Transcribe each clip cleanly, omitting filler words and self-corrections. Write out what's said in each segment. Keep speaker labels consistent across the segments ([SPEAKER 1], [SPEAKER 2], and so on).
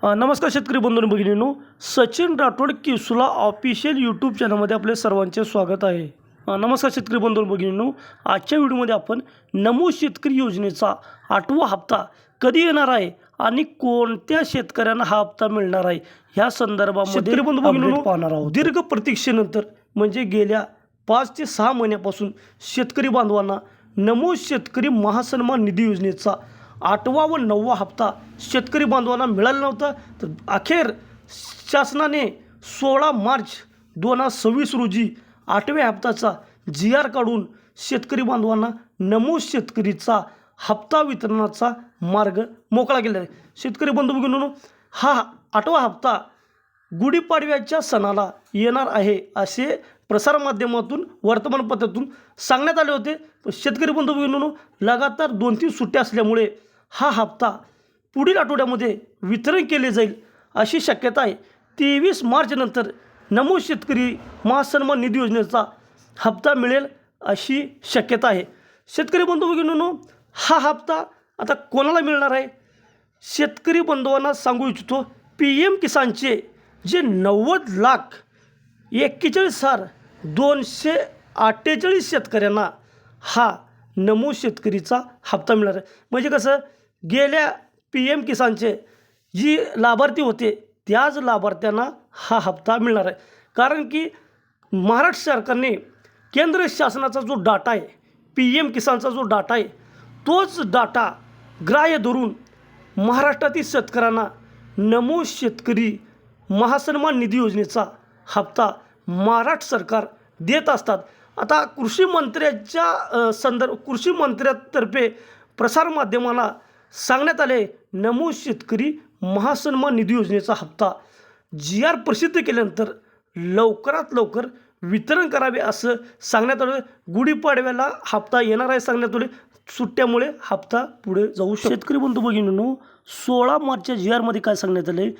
[SPEAKER 1] नमस्कार शेतकरी बंधू आणि भगिनींनो, सचिन राठोड केसुला ऑफिशियल यूट्यूब चॅनलमध्ये आपले सर्वांचे स्वागत आहे। नमस्कार शेतकरी बंधू आणि भगिनींनो, आजच्या व्हिडिओमध्ये आपण नमो शेतकरी योजनेचा 8वा हप्ता कधी येणार आहे आणि कोणत्या शेतकऱ्यांना हा हप्ता मिळणार आहे ह्या संदर्भामध्ये शेतकरी बंधू भगिनींनो पाहणार आहोत। दीर्घ प्रतीक्षेनंतर म्हणजे गेल्या 5 ते 6 महिन्यापासून शेतकरी बांधवांना नमो शेतकरी महासन्मान निधी योजनेचा 8वा व 9वा हप्ता शेतकरी बांधवांना मिळाला नव्हता। तर अखेर शासनाने 16 मार्च 2026 रोजी 8व्या हप्त्याचा GR काढून शेतकरी बांधवांना नमो शेतकरीचा हप्ता वितरणाचा मार्ग मोकळा केला आहे। शेतकरी बंधू भगिनींनो, हा 8वा हप्ता गुढीपाडव्याच्या सणाला येणार आहे असे प्रसारमाध्यमातून वर्तमानपत्रातून सांगण्यात आले होते। शेतकरी बंधू भगिनींनो, लगातार 2-3 सुट्ट्या असल्यामुळे हा हप्ता पुढील आठवड्यामध्ये वितरण केले जाईल अशी शक्यता आहे। 23 मार्च नंतर नमो शेतकरी महासन्मान निधी योजनेचा हप्ता मिळेल अशी शक्यता आहे। शेतकरी बंधू भगिनींनो, हा हप्ता आता कोणाला मिळणार आहे? शेतकरी बंधवांना सांगू इच्छितो, PM किसानचे जे 90,41,248 शेतकऱ्यांना हा नमो शेतकरीचा हप्ता मिळणार आहे। म्हणजे कसं, गेल्या PM किसानचे जी लाभार्थी होते त्याच लाभार्थ्यांना हा हप्ता मिळणार आहे। कारण की महाराष्ट्र सरकारने केंद्र शासनाचा जो डाटा आहे, PM किसानचा जो डाटा आहे, तोच डाटा ग्राह्य धरून महाराष्ट्रातील शेतकऱ्यांना नमो शेतकरी महासन्मान निधी योजनेचा हप्ता महाराष्ट्र सरकार देत असतात। आता कृषी मंत्र्यातर्फे प्रसारमाध्यमाला सांगण्यात आले, नमो शेतकरी महासन्मान निधी योजनेचा हप्ता GR प्रसिद्ध केल्यानंतर लवकरात लवकर वितरण करावे असं सांगण्यात आलं। गुढीपाडव्याला हप्ता येणार आहे सांगण्यात आले, सुट्ट्यामुळे हप्ता पुढे जाऊ शकतो। शेतकरी बंधू भगिनींनो, 16 मार्चच्या GRमध्ये काय सांगण्यात आले,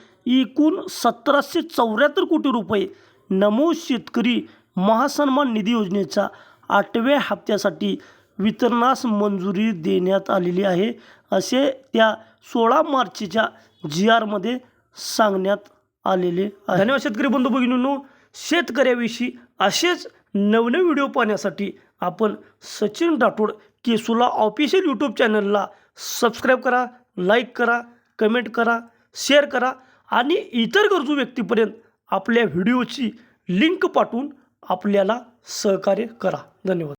[SPEAKER 1] एकूण 1774 कोटी रुपये नमो शेतकरी महासन्मान निधी योजनेच्या 8व्या हप्त्यासाठी वितरणास मंजुरी देण्यात आलेली आहे असे त्या 16 मार्चच्या GRमध्ये सांगण्यात आलेले आहे। धन्यवाद शेतकरी बंधू भगिनींनो, शेतकऱ्याविषयी असेच नवनवीन व्हिडिओ पाहण्यासाठी आपण सचिन राठोड केसुला ऑफिशियल यूट्यूब चॅनलला सबस्क्राईब करा, लाईक करा, कमेंट करा, शेअर करा आणि इतर गरजू व्यक्तीपर्यंत आपल्या व्हिडिओची लिंक पाठवून आपल्याला सहकार्य करा। धन्यवाद।